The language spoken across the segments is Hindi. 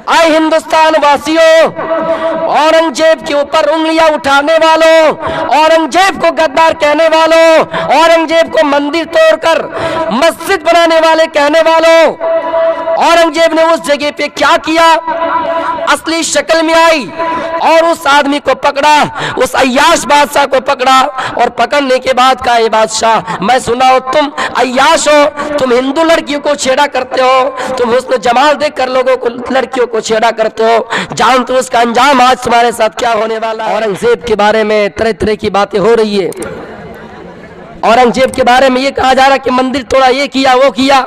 आए हिंदुस्तान वासियों, औरंगजेब के ऊपर उंगलियां उठाने वालों, औरंगजेब को गद्दार कहने वालों, औरंगजेब को मंदिर तोड़कर मस्जिद बनाने वाले कहने वालों, औरंगजेब ने उस जगह पे क्या किया, असली शक्ल में आई और उस आदमी को पकड़ा, उस अय्याश बादशाह को पकड़ा और पकड़ने के बाद कहा, ये बादशाह मैं सुना हो तुम अय्याश हो, तुम हिंदू लड़कियों को छेड़ा करते हो, तुम हुस्न जमाल देखकर लोगों को लड़कियों को छेड़ा करते हो, जानते हो उसका अंजाम आज तुम्हारे साथ क्या होने वाला है। औरंगजेब के बारे में तरह तरह की बातें हो रही है। औरंगजेब के बारे में ये कहा जा रहा है कि मंदिर तोड़ा, ये किया वो किया,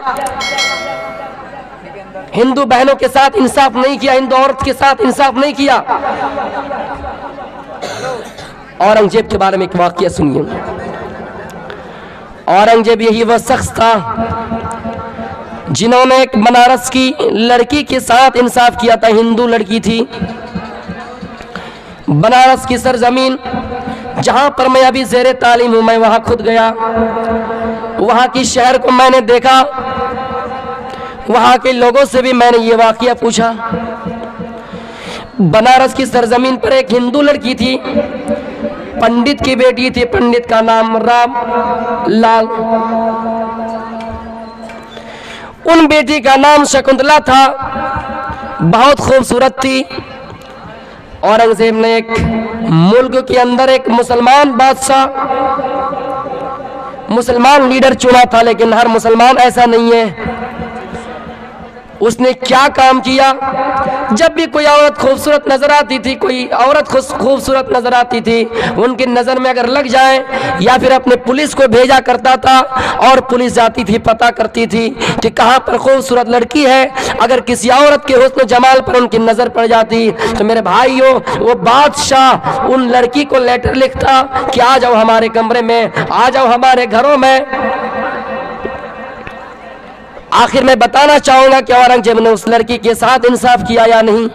हिंदू बहनों के साथ इंसाफ नहीं किया, हिंदू औरत के साथ इंसाफ नहीं किया। औरंगजेब के बारे में एक वाकया सुनिए। औरंगजेब यही वह शख्स था जिन्होंने एक बनारस की लड़की के साथ इंसाफ किया था। हिंदू लड़की थी, बनारस की सरजमीन जहां पर मैं अभी ज़ेरे तालीम हूं, मैं वहां खुद गया, वहां की शहर को मैंने देखा, वहां के लोगों से भी मैंने ये वाकया पूछा। बनारस की सरजमीन पर एक हिंदू लड़की थी, पंडित की बेटी थी, पंडित का नाम राम लाल, उन बेटी का नाम शकुंतला था, बहुत खूबसूरत थी। औरंगजेब ने एक मुल्क के अंदर एक मुसलमान बादशाह, मुसलमान लीडर चुना था, लेकिन हर मुसलमान ऐसा नहीं है। उसने क्या काम किया, जब भी कोई औरत खूबसूरत नजर आती थी, कोई औरत खूबसूरत नजर आती थी, उनकी नजर में अगर लग जाए या फिर अपने पुलिस को भेजा करता था और पुलिस जाती थी, पता करती थी कि कहाँ पर खूबसूरत लड़की है। अगर किसी औरत के हुस्न जमाल पर उनकी नजर पड़ जाती तो मेरे भाइयों, वो बादशाह उन लड़की को लेटर लिखता कि आ जाओ हमारे कमरे में, आ जाओ हमारे घरों में। आखिर मैं बताना चाहूंगा कि औरंगजेब ने उस लड़की के साथ इंसाफ किया या नहीं।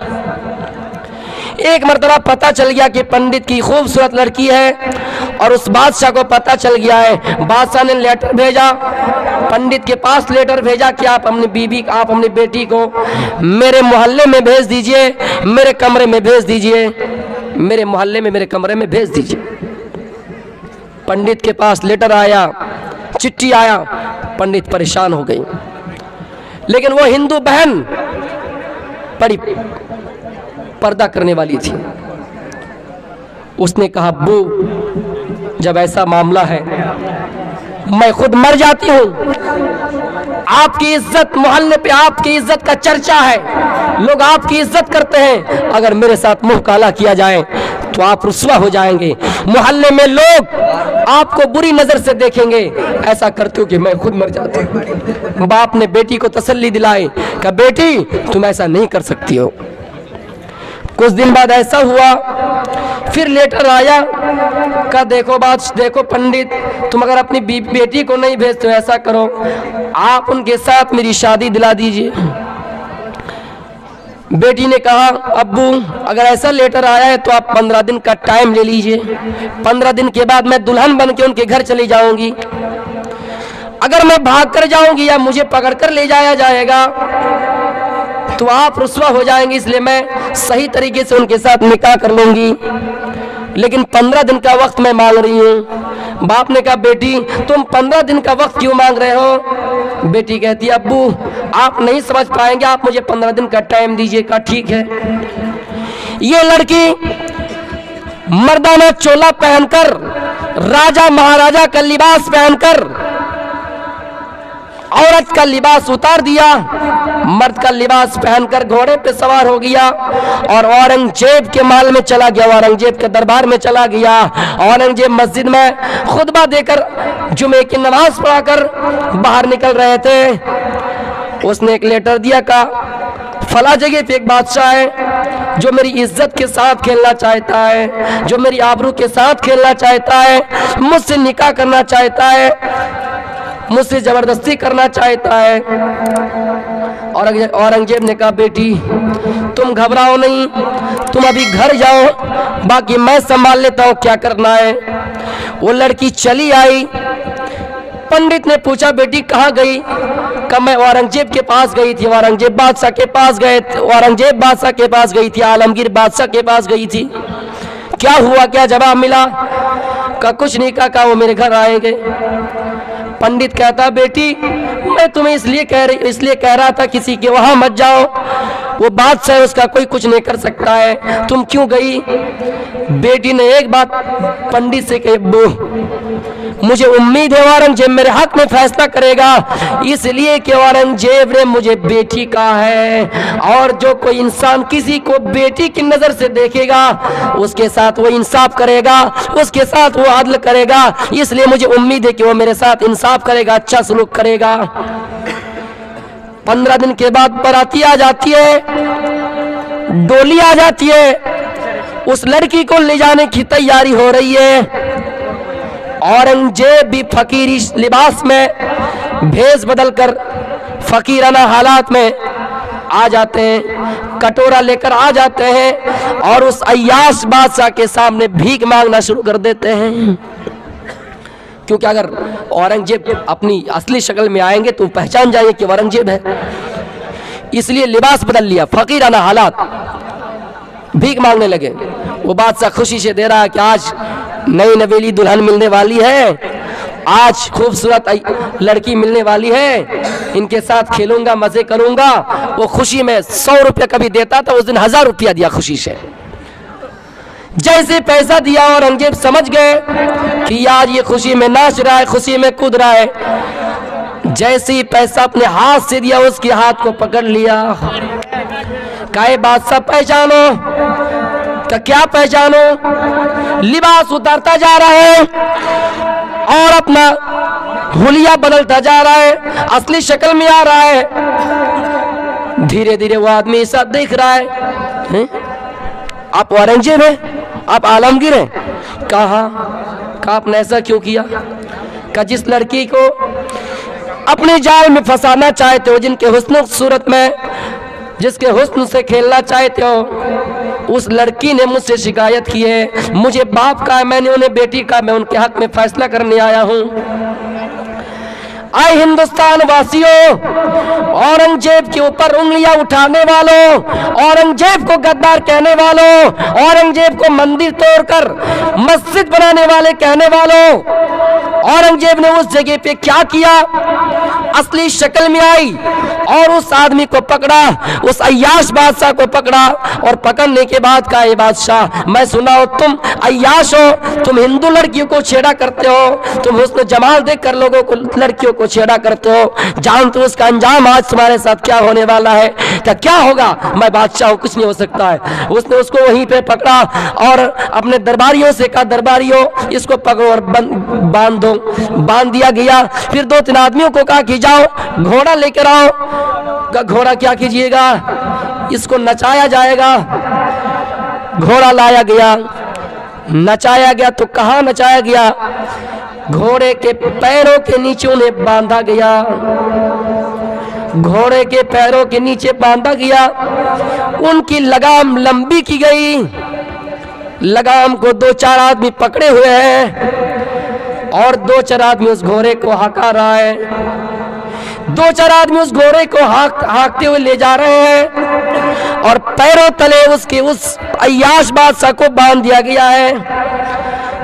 एक मर्तबा पता चल गया कि पंडित की खूबसूरत लड़की है और उस बादशाह को पता चल गया है। बादशाह ने लेटर भेजा, पंडित के पास लेटर भेजा कि आप अपनी बीबी, आप अपनी बेटी को मेरे मोहल्ले में भेज दीजिए, मेरे कमरे में भेज दीजिए, मेरे मोहल्ले में मेरे कमरे में भेज दीजिए। पंडित के पास लेटर आया, चिट्ठी आया, पंडित परेशान हो गई, लेकिन वो हिंदू बहन बड़ी पर्दा करने वाली थी। उसने कहा, अब्बू जब ऐसा मामला है मैं खुद मर जाती हूँ, आपकी इज्जत, मोहल्ले पे आपकी इज्जत का चर्चा है, लोग आपकी इज्जत करते हैं, अगर मेरे साथ मुंह काला किया जाए तो आप रुस्वा हो जाएंगे, मोहल्ले में लोग आपको बुरी नजर से देखेंगे, ऐसा करते हो कि मैं खुद मर जाती हूँ। बाप ने बेटी को तसल्ली दिलाई, कहा बेटी तुम ऐसा नहीं कर सकती हो। कुछ दिन बाद ऐसा हुआ, फिर लेटर आया, कहा देखो बात, देखो पंडित, तुम अगर अपनी बेटी को नहीं भेजते हो, ऐसा करो आप उनके साथ मेरी शादी दिला दीजिए। बेटी ने कहा, अब्बू अगर ऐसा लेटर आया है तो आप 15 दिन का टाइम ले लीजिए, 15 दिन के बाद मैं दुल्हन बन के उनके घर चली जाऊंगी। अगर मैं भाग कर जाऊंगी या मुझे पकड़ कर ले जाया जाएगा तो आप रुस्वा हो जाएंगे, इसलिए मैं सही तरीके से उनके साथ निकाह कर लूंगी, लेकिन 15 दिन का वक्त मैं मांग रही हूँ। बाप ने कहा, बेटी तुम 15 दिन का वक्त क्यों मांग रहे हो? बेटी कहती है, अब्बू आप नहीं समझ पाएंगे, आप मुझे 15 दिन का टाइम दीजिए। कहा ठीक है। ये लड़की मर्दाना चोला पहनकर, राजा महाराजा का लिबास पहनकर, औरत का लिबास उतार दिया, मर्द का लिबास पहनकर घोड़े पे सवार हो गया और औरंगजेब के महल में चला गया, औरंगजेब के दरबार में चला गया। औरंगजेब मस्जिद में खुतबा देकर, जुमे की नमाज पढ़ाकर बाहर निकल रहे थे। उसने एक लेटर दिया, कहा फला जगह पे एक बादशाह है जो मेरी इज्जत के साथ खेलना चाहता है, जो मेरी आबरू के साथ खेलना चाहता है, मुझसे निकाह करना चाहता है, मुझसे जबरदस्ती करना चाहता है। औरंगजेब ने कहा, बेटी तुम घबराओ नहीं, तुम अभी घर जाओ, बाकी मैं संभाल लेता हूँ क्या करना है। वो लड़की चली आई, पंडित ने पूछा बेटी कहाँ गई? कब मैं औरंगजेब के पास गई थी, औरंगजेब बादशाह के पास गए, औरंगजेब बादशाह के पास गई थी, आलमगीर बादशाह के पास गई थी। क्या हुआ, क्या जवाब मिला? का कुछ नहीं कहा, वो मेरे घर आएंगे। पंडित कहता बेटी मैं तुम्हें इसलिए कह रहा था किसी के वहां मत जाओ, वो बादशाह है, उसका कोई कुछ नहीं कर सकता है, तुम क्यों गई? बेटी ने एक बात पंडित से कही, मुझे उम्मीद है औरंगजेब मेरे हक में फैसला करेगा, इसलिए कि औरंगजेब ने मुझे बेटी कहा है, और जो कोई इंसान किसी को बेटी की नजर से देखेगा उसके साथ वो इंसाफ करेगा, उसके साथ वो अदल करेगा, इसलिए मुझे उम्मीद है कि वो मेरे साथ इंसाफ करेगा, अच्छा सलूक करेगा। 15 दिन के बाद बाराती आ जाती है, डोली आ जाती है, उस लड़की को ले जाने की तैयारी हो रही है। औरंगजेब भी फकीरी लिबास में भेष बदलकर फकीराना हालात में आ जाते हैं, कटोरा लेकर आ जाते हैं और उस अय्याश बादशाह के सामने भीख मांगना शुरू कर देते हैं। क्योंकि अगर औरंगजेब अपनी असली शक्ल में आएंगे तो पहचान जाएंगे कि औरंगजेब है, इसलिए लिबास बदल लिया, फकीराना हालात, भीख मांगने लगे। वो बादशाह खुशी से दे रहा है कि आज नई नवेली दुल्हन मिलने वाली है, आज खूबसूरत लड़की मिलने वाली है, इनके साथ खेलूंगा, मजे करूंगा। वो खुशी में 100 रुपया कभी देता था, उस दिन 1000 रुपया दिया खुशी से। जैसे पैसा दिया औरंगजेब समझ गए कि आज ये खुशी में नाच रहा है, खुशी में कूद रहा है। जैसे ही पैसा अपने हाथ से दिया उसके हाथ को पकड़ लिया, कहे बादशाह पहचानो? का क्या पहचानो? लिबास उतारता जा रहा है और अपना हुलिया बदलता जा रहा है, असली शक्ल में आ रहा है। धीरे धीरे वो आदमी ऐसा देख रहा है, आप औरंगजेब हैं, आप आलमगीर हैं? कहा आपने ऐसा क्यों किया? का जिस लड़की को अपने जाल में फंसाना चाहते हो, जिनके हुस्न सूरत में, जिसके हुस्न से खेलना चाहते हो, उस लड़की ने मुझसे शिकायत की है, मुझे बाप का है, मैंने उन्हें बेटी का, मैं उनके हक में फैसला करने आया हूं। आए हिंदुस्तान वासियों, औरंगजेब के ऊपर उंगलियां उठाने वालों, औरंगजेब को गद्दार कहने वालों, औरंगजेब को मंदिर तोड़कर मस्जिद बनाने वाले कहने वालों, औरंगजेब ने उस जगह पे क्या किया? असली शक्ल में आई और उस आदमी को पकड़ा, उस अय्याश बादशाह को पकड़ा, और पकड़ने के बाद कहा, ये बादशाह मैं सुना हो तुम अय्याश हो, तुम हिंदू लड़कियों को छेड़ा करते हो, तुम हुस्न जमाल देखकर लोगों को, लड़कियों को छेड़ा करते हो, जानते हो उसका अंजाम आज तुम्हारे साथ क्या होने वाला है? क्या होगा? मैं बादशाह हूं, कुछ नहीं हो सकता है। उसने उसको वहीं पे पकड़ा और अपने दरबारियों से कहा, दरबारियों इसको पकड़ो और बांध दो। बांध दिया गया। फिर 2-3 आदमियों को कहा कि जाओ घोड़ा लेकर आओ। का घोड़ा क्या कीजिएगा? इसको नचाया जाएगा। घोड़ा लाया गया, नचाया गया। तो कहाँ नचाया गया? घोड़े के पैरों के नीचे उन्हें बांधा गया। घोड़े के पैरों के नीचे बांधा गया। उनकी लगाम लंबी की गई। लगाम को 2-4 आदमी पकड़े हुए हैं और 2-4 आदमी उस घोड़े को हका रहा है। 2-4 आदमी उस घोड़े को हाँकते हुए ले जा रहे हैं और पैरों तले उसके उस अय्याश बादशाह को बांध दिया गया है।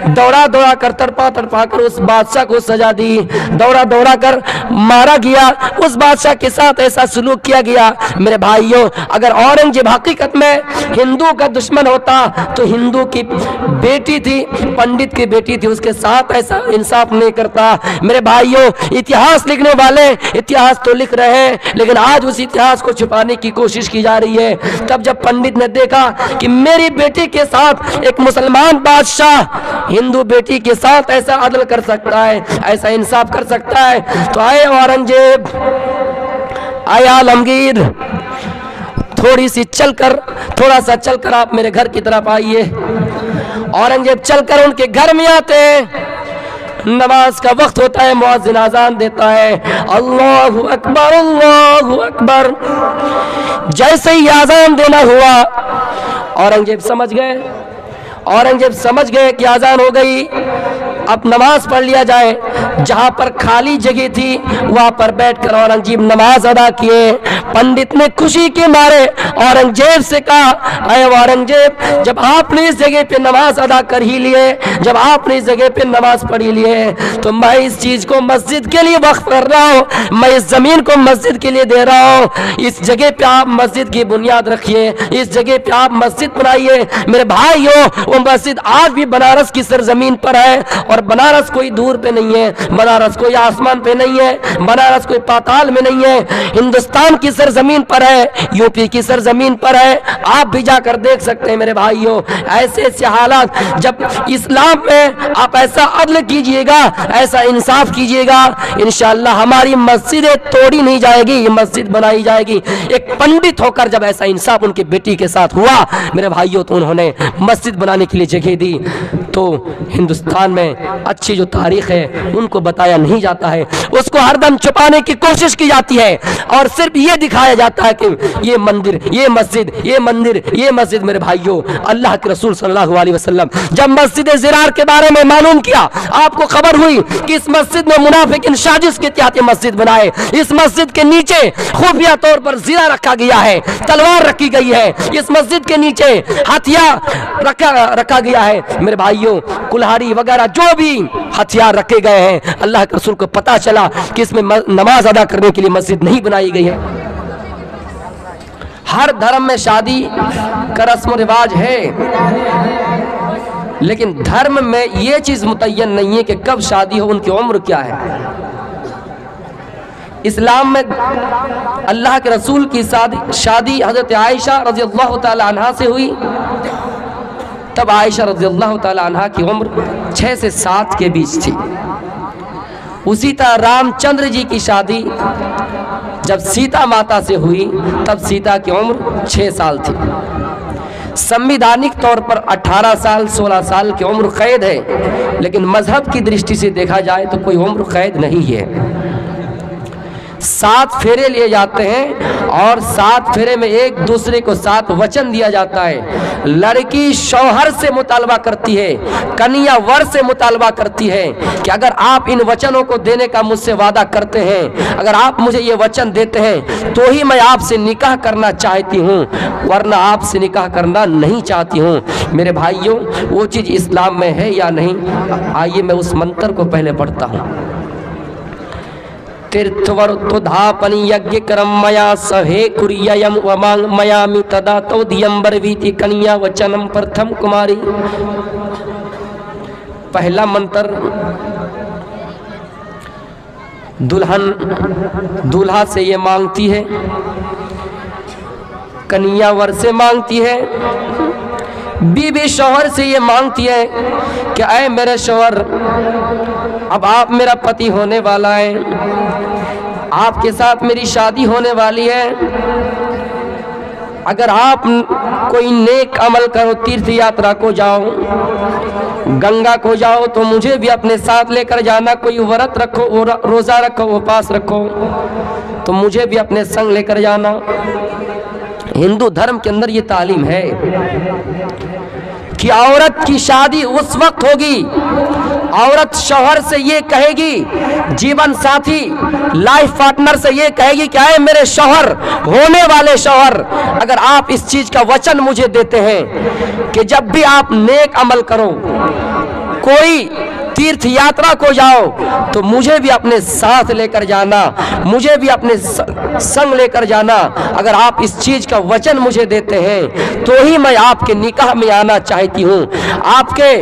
दौड़ा दौड़ा कर, तड़पा तड़पा कर उस बादशाह को सजा दी। दौड़ा दौड़ा कर मारा गया। उस बादशाह के साथ ऐसा सलूक किया गया। मेरे भाइयों, अगर औरंगजेब हकीकत में हिंदू का दुश्मन होता तो हिंदू की बेटी थी, पंडित की बेटी थी, उसके साथ ऐसा इंसाफ नहीं करता। मेरे भाइयों, इतिहास लिखने वाले इतिहास तो लिख रहे हैं, लेकिन आज उस इतिहास को छुपाने की कोशिश की जा रही है। तब जब पंडित ने देखा कि मेरी बेटी के साथ एक मुसलमान बादशाह हिंदू बेटी के साथ ऐसा अदल कर सकता है, ऐसा इंसाफ कर सकता है, तो आए औरंगजेब, आए आलमगीर, थोड़ा सा चलकर आप मेरे घर की तरफ आइए। औरंगजेब चलकर उनके घर में आते हैं। नमाज का वक्त होता है, मुअज्जिन आजान देता है, अल्लाहु अकबर अल्लाहु अकबर। जैसे ही आजान देना हुआ, औरंगजेब समझ गए कि आजान हो गई, अब नमाज पढ़ लिया जाए। जहां पर खाली जगह थी वहां पर बैठकर औरंगजेब नमाज अदा किए। पंडित ने खुशी के मारे औरंगजेब से कहा, अरे औरंगजेब, जब आपने इस जगह पे नमाज अदा कर ही लिए, जब आपने इस जगह पे नमाज पढ़ ही लिए, तो मैं इस चीज को मस्जिद के लिए वक्फ कर रहा हूँ, मैं इस जमीन को मस्जिद के लिए दे रहा हूँ। इस जगह पे आप मस्जिद की बुनियाद रखिए, इस जगह पे आप मस्जिद बनाइए। मेरे भाइयों, वो मस्जिद आज भी बनारस की सरजमीन पर है, और बनारस कोई दूर पे नहीं है, बनारस कोई आसमान पे नहीं है, बनारस कोई पाताल में नहीं है, हिंदुस्तान की सरजमीन पर है, यूपी की सरजमीन पर है। आप भी जाकर देख सकते हैं मेरे भाइयों। ऐसे ऐसे हालात, जब इस्लाम में आप ऐसा अदल कीजिएगा, ऐसा इंसाफ कीजिएगा, इंशाअल्लाह हमारी मस्जिदें तोड़ी नहीं जाएगी, ये मस्जिद बनाई जाएगी। एक पंडित होकर जब ऐसा इंसाफ उनकी बेटी के साथ हुआ मेरे भाइयों, तो उन्होंने मस्जिद बनाने के लिए जगह दी। तो हिंदुस्तान में अच्छी जो तारीख है उनको बताया नहीं जाता है, उसको हरदम छुपाने की कोशिश की जाती है, और सिर्फ ये दिखाया जाता है कि ये मंदिर, ये मस्जिद, ये मंदिर, ये मस्जिद। मेरे भाइयों, अल्लाह के रसूल सल्लल्लाहु अलैहि वसल्लम जब मस्जिद ज़िरार के बारे में मालूम किया, आपको खबर हुई कि इस मस्जिद में मुनाफिकीन साजिश के तहत मस्जिद बनाए, इस मस्जिद के नीचे खुफिया तौर पर ज़ीरा रखा गया है, तलवार रखी गई है, इस मस्जिद के नीचे हथियार रखा गया है। मेरे भाइयों, कुल्हाड़ी वगैरह जो भी हथियार रखे गए हैं, अल्लाह के रसूल को पता चला कि इसमें नमाज अदा करने के लिए मस्जिद नहीं बनाई गई है। हर धर्म में शादी का रस्म रिवाज है, लेकिन धर्म में यह चीज मुतय्यन नहीं है कि कब शादी हो, उनकी उम्र क्या है। इस्लाम में अल्लाह के रसूल की शादी हजरत आयशा रज़ियल्लाहु ताला अन्हा से हुई। तब आयशा रज़ियल्लाहु ताला अन्हा की उम्र 6 से 7 के बीच थी। उसी तरह रामचंद्र जी की शादी जब सीता माता से हुई, तब सीता की उम्र 6 साल थी। संविधानिक तौर पर 18 साल 16 साल की उम्र कैद है, लेकिन मजहब की दृष्टि से देखा जाए तो कोई उम्र कैद नहीं है। 7 फेरे लिए जाते हैं, और 7 फेरे में एक दूसरे को 7 वचन दिया जाता है। लड़की शौहर से मुतालबा करती है, कन्या वर से मुतालबा करती है कि अगर आप इन वचनों को देने का मुझसे वादा करते हैं, अगर आप मुझे ये वचन देते हैं तो ही मैं आपसे निकाह करना चाहती हूँ, वरना आपसे निकाह करना नहीं चाहती हूँ। मेरे भाइयों, वो चीज़ इस्लाम में है या नहीं? आइए मैं उस मंत्र को पहले पढ़ता हूँ। तीर्थवर्तुधापनि यज्ञ कर्म मया सहे कुर्ययम वमांग मयामि तदा तौदियंबर वीति कन्या वचनम प्रथम कुमारी। पहला मंत्र दुल्हन दूल्हा से ये मांगती है, कन्या वर से मांगती है, बीबी शौहर से ये मांगती है कि ऐ मेरे शौहर, अब आप मेरा पति होने वाला है, आपके साथ मेरी शादी होने वाली है। अगर आप कोई नेक अमल करो, तीर्थ यात्रा को जाओ, गंगा को जाओ, तो मुझे भी अपने साथ लेकर जाना। कोई व्रत रखो, रोजा रखो, उपवास रखो, तो मुझे भी अपने संग लेकर जाना। हिंदू धर्म के अंदर ये तालीम है कि औरत की शादी उस वक्त होगी, औरत शौहर से ये कहेगी, जीवन साथी लाइफ पार्टनर से ये कहेगी कि आए मेरे शौहर, होने वाले शौहर, अगर आप इस चीज का वचन मुझे देते हैं कि जब भी आप नेक अमल करो, कोई तीर्थ यात्रा को जाओ, तो मुझे भी अपने साथ लेकर जाना, मुझे भी अपने संग लेकर जाना। अगर आप इस चीज का वचन मुझे देते हैं तो ही मैं आपके निकाह में आना चाहती हूँ, आपके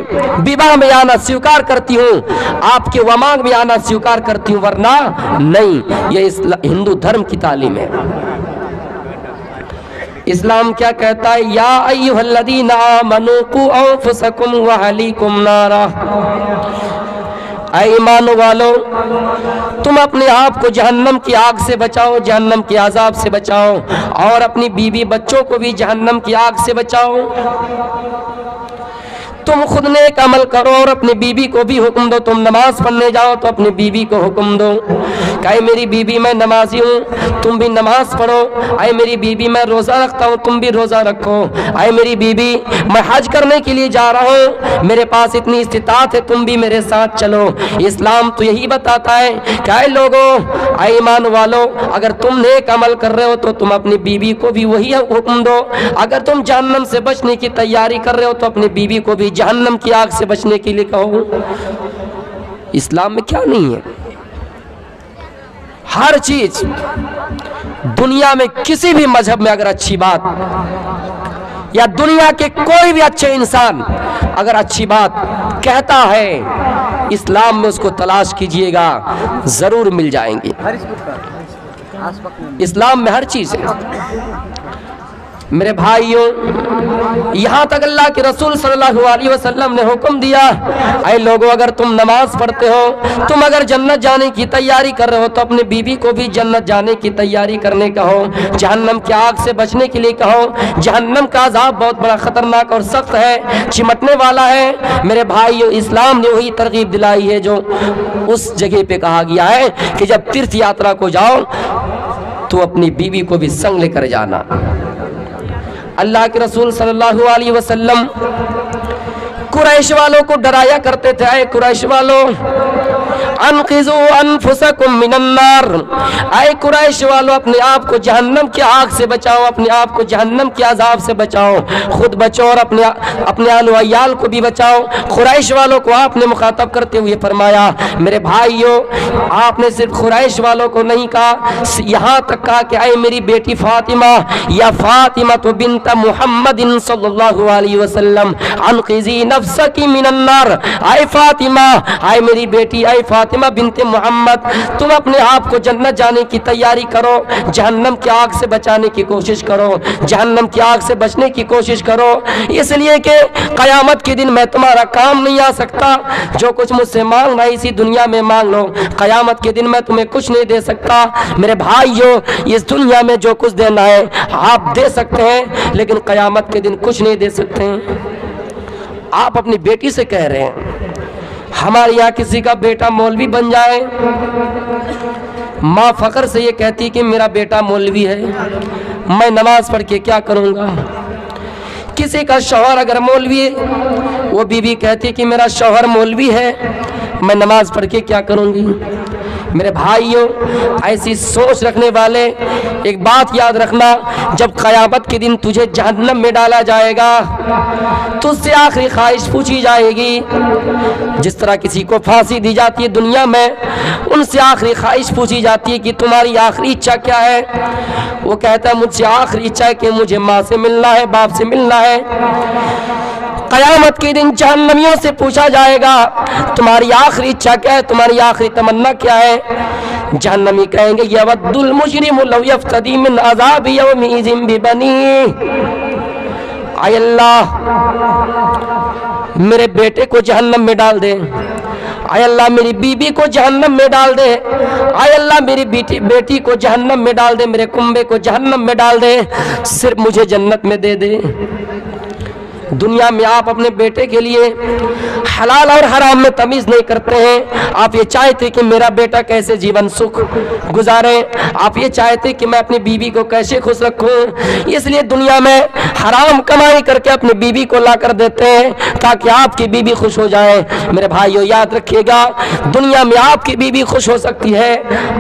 विवाह में आना स्वीकार करती हूँ, आपके वमांग में आना स्वीकार करती हूँ, वरना नहीं। ये हिंदू धर्म की तालीम है। इस्लाम क्या कहता है? या अय्युहल्लज़ीना आमनू कू अंफुसकुम व अहलीकुम नारा। ऐ ईमान वालो, तुम अपने आप को जहन्नम की आग से बचाओ, जहन्नम के अजाब से बचाओ, और अपनी बीवी बच्चों को भी जहन्नम की आग से बचाओ। तुम खुद नेक अमल करो और अपनी बीवी को भी हुक्म दो, तुम नमाज पढ़ने जाओ तो अपनी बीवी को हुक्म दो, कहे मेरी बीवी मैं नमाजी हूँ तुम भी नमाज पढ़ो, आए मेरी बीवी मैं रोज़ा रखता हूँ तुम भी रोज़ा रखो, आए मेरी बीवी मैं हज करने के लिए जा रहा हूँ मेरे पास इतनी इस्तिताअत है तुम भी मेरे साथ चलो। इस्लाम तो यही बताता है कि आए लोगों, आए ईमान वालों, अगर तुम नेक अमल कर रहे हो तो तुम अपनी बीवी को भी वही हुक्म दो, अगर तुम जहन्नम से बचने की तैयारी कर रहे हो तो अपनी बीवी को भी जहन्नम की आग से बचने के लिए कहो। इस्लाम में क्या नहीं है? हर चीज दुनिया में किसी भी मजहब में अगर अच्छी बात या दुनिया के कोई भी अच्छे इंसान अगर अच्छी बात कहता है इस्लाम में उसको तलाश कीजिएगा जरूर मिल जाएंगी। इस्लाम में हर चीज है मेरे भाइयों। यहाँ तक अल्लाह के रसूल सल्लल्लाहु अलैहि वसल्लम ने हुक्म दिया, ऐ लोगों अगर तुम नमाज पढ़ते हो, तुम अगर जन्नत जाने की तैयारी कर रहे हो तो अपने बीवी को भी जन्नत जाने की तैयारी करने कहो, जहन्नम की आग से बचने के लिए कहो। जहन्नम का अज़ाब बहुत बड़ा खतरनाक और सख्त है, चिमटने वाला है। मेरे भाइयों इस्लाम ने वही तरगीब दिलाई है जो उस जगह पे कहा गया है कि जब तीर्थ यात्रा को जाओ तो अपनी बीवी को भी संग लेकर जाना। अल्लाह के रसूल सल्लल्लाहु अलैहि वसल्लम कुरैश वालों को डराया करते थे, आए कुरैश वालों अनक़िज़ू अनफुसकुम मिनन नार, आए कुरैश वालों अपने आप को जहन्नम की आग से बचाओ, अपने आप को जहन्नम के अज़ाब से बचाओ, खुद बचो और अपने आल वयाल को भी बचाओ। कुरैश वालों को आपने मुखातब करते हुए फरमाया मेरे भाइयों आपने सिर्फ कुरैश वालों को नहीं कहा, यहाँ तक कहा कि आए मेरी बेटी फातिमा या फातिमा तो बिन्त मुहम्मदिन सल्लल्लाहु अलैहि वसल्लम अनक़िज़ी नफ्सकी मिनन नार, आए फातिमा, आए मेरी बेटी, आए फातिमा बिनते मोहम्मद तुम अपने आप को जन्नत जाने की तैयारी करो, जहन्नम की आग से बचाने की कोशिश करो, जहन्नम की आग से बचने की कोशिश करो, इसलिए कि क़यामत के दिन मैं तुम्हारा काम नहीं आ सकता। जो कुछ मुझसे मांगना इसी दुनिया में मांग लो, क़यामत के दिन मैं तुम्हें कुछ नहीं दे सकता। मेरे भाइयों इस दुनिया में जो कुछ देना है आप दे सकते हैं, लेकिन क़यामत के दिन कुछ नहीं दे सकते हैं। आप अपनी बेटी से कह रहे हैं हमारे यहाँ किसी का बेटा मौलवी बन जाए, माँ फख्र से ये कहती कि मेरा बेटा मौलवी है, मैं नमाज पढ़ के क्या करूँगा। किसी का शौहर अगर मौलवी है वो बीवी कहती कि मेरा शौहर मौलवी है, मैं नमाज पढ़ के क्या करूँगी। मेरे भाइयों ऐसी सोच रखने वाले एक बात याद रखना, जब क़यामत के दिन तुझे जहन्नम में डाला जाएगा तुझसे आखिरी ख्वाहिश पूछी जाएगी। जिस तरह किसी को फांसी दी जाती है दुनिया में, उनसे आखिरी ख्वाहिश पूछी जाती है कि तुम्हारी आखिरी इच्छा क्या है। वो कहता है मुझसे आखिरी इच्छा है कि मुझे माँ से मिलना है, बाप से मिलना है। क़यामत के दिन जहन्नमियों से पूछा जाएगा तुम्हारी आखिरी इच्छा क्या है, तुम्हारी आखिरी तमन्ना क्या है। जहन्नमी कहेंगे यवद्दुल मुजरिमु लौ यफ्तदी मिन अज़ाबि यौमिज़िन बिबनी, आय अल्लाह मेरे बेटे को जहन्नम में डाल दे, आय अल्लाह मेरी बीबी को जहन्नम में डाल दे, आय अल्लाह मेरी बेटी को जहन्नम में डाल दे, मेरे कुंबे को जहन्नम में डाल दे, सिर्फ मुझे जन्नत में दे दे। दुनिया में आप अपने बेटे के लिए हलाल और हराम में तमीज़ नहीं करते हैं। आप ये चाहते कि मेरा बेटा कैसे जीवन सुख गुजारे, आप ये चाहते कि मैं अपनी बीवी को कैसे खुश रखूं, इसलिए दुनिया में हराम कमाई करके अपनी बीवी को ला कर देते हैं ताकि आपकी बीवी खुश हो जाए। मेरे भाइयों याद रखिएगा दुनिया में आपकी बीवी खुश हो सकती है,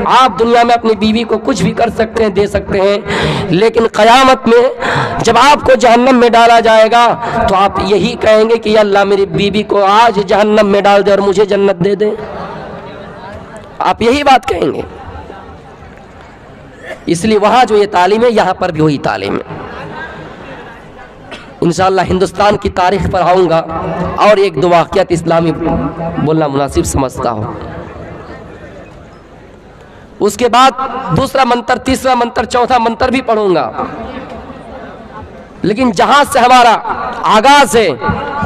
आप दुनिया में अपनी बीवी को कुछ भी कर सकते हैं, दे सकते हैं, लेकिन क़यामत में जब आपको जहन्नम में डाला जाएगा तो आप यही कहेंगे कि अल्लाह मेरी बीवी को आज जहन्नम में डाल दे और मुझे जन्नत दे दे। आप यही बात कहेंगे। इसलिए वहां जो ये तालीम है यहां पर भी वही तालीम है। इंशाअल्लाह हिंदुस्तान की तारीख पर आऊंगा और एक दो वाक़ियात इस्लामी बोलना मुनासिब समझता हूं। उसके बाद दूसरा मंत्र, तीसरा मंत्र, चौथा मंत्र भी पढ़ूंगा, लेकिन जहां से हमारा आगाज है,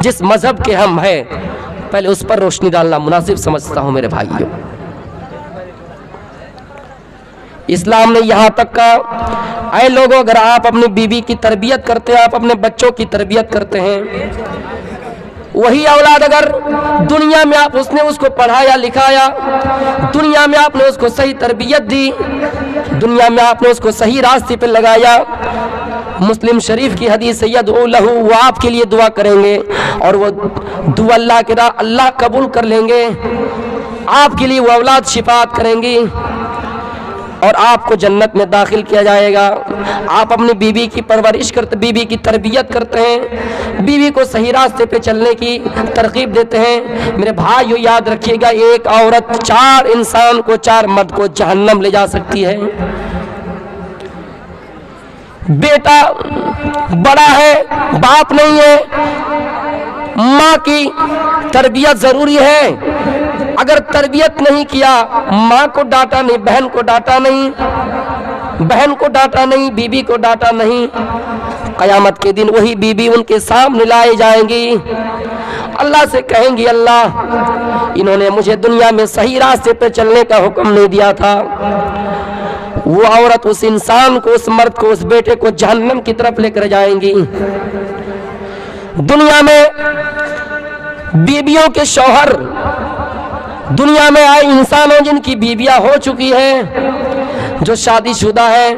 जिस मजहब के हम हैं, पहले उस पर रोशनी डालना मुनासिब समझता हूं। मेरे भाइयों इस्लाम ने यहां तक कहा ऐ लोगों अगर आप अपनी बीवी की तरबियत करते हैं, आप अपने बच्चों की तरबियत करते हैं, वही औलाद अगर दुनिया में आप उसने उसको पढ़ाया लिखाया, दुनिया में आपने उसको सही तरबियत दी, दुनिया में आपने उसको सही रास्ते पर लगाया, मुस्लिम शरीफ की हदीस सैयदउ लहू, वो आपके लिए दुआ करेंगे और वो दुआ अल्लाह कबूल कर लेंगे, आपके लिए वो औलाद शिफात करेंगी और आपको जन्नत में दाखिल किया जाएगा। आप अपनी बीवी की परवरिश करते, बीवी की तरबियत करते हैं, बीवी को सही रास्ते पे चलने की तरकीब देते हैं। मेरे भाइयों याद रखिएगा, एक औरत 4 इंसान को, 4 मर्द को जहन्नम ले जा सकती है। बेटा बड़ा है, बाप नहीं है, माँ की तरबियत जरूरी है। अगर तरबियत नहीं किया, माँ को डांटा नहीं, बहन को डांटा नहीं, बहन को डांटा नहीं, बीबी को डांटा नहीं, कयामत के दिन वही बीबी उनके सामने लाई जाएंगी, अल्लाह से कहेंगी, अल्लाह इन्होंने मुझे दुनिया में सही रास्ते पे चलने का हुक्म नहीं दिया था। वो औरत उस इंसान को, उस मर्द को, उस बेटे को जहन्नम की तरफ लेकर जाएंगी। दुनिया में बीबियों के शौहर, दुनिया में आए इंसानों जिनकी बीबियां हो चुकी हैं, जो शादीशुदा है,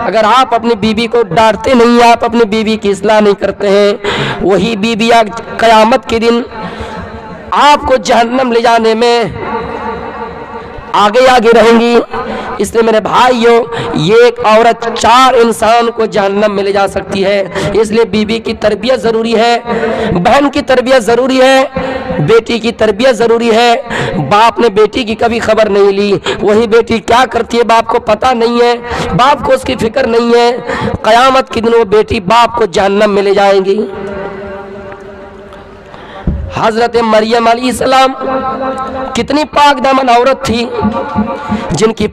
अगर आप अपनी बीबी को डांटते नहीं, आप अपनी बीबी की इस्लाह नहीं करते हैं, वही बीबियां कयामत के दिन आपको जहन्नम ले जाने में आगे आगे रहेंगी। इसलिए मेरे भाइयों, ये एक औरत 4 इंसान को जहन्नम में ले जा सकती है। इसलिए बीबी की तरबियत जरूरी है, बहन की तरबियत जरूरी है, बेटी की तरबियत जरूरी है। बाप ने बेटी की कभी खबर नहीं ली, वही बेटी क्या करती है बाप को पता नहीं है, बाप को उसकी फिक्र नहीं है। कयामत के दिन वो बेटी बाप को जहन्नम में ले जाएंगी। हजरत मरियम अलैहिस्सलाम कितनी पाक दामन औरत थी, जिनकी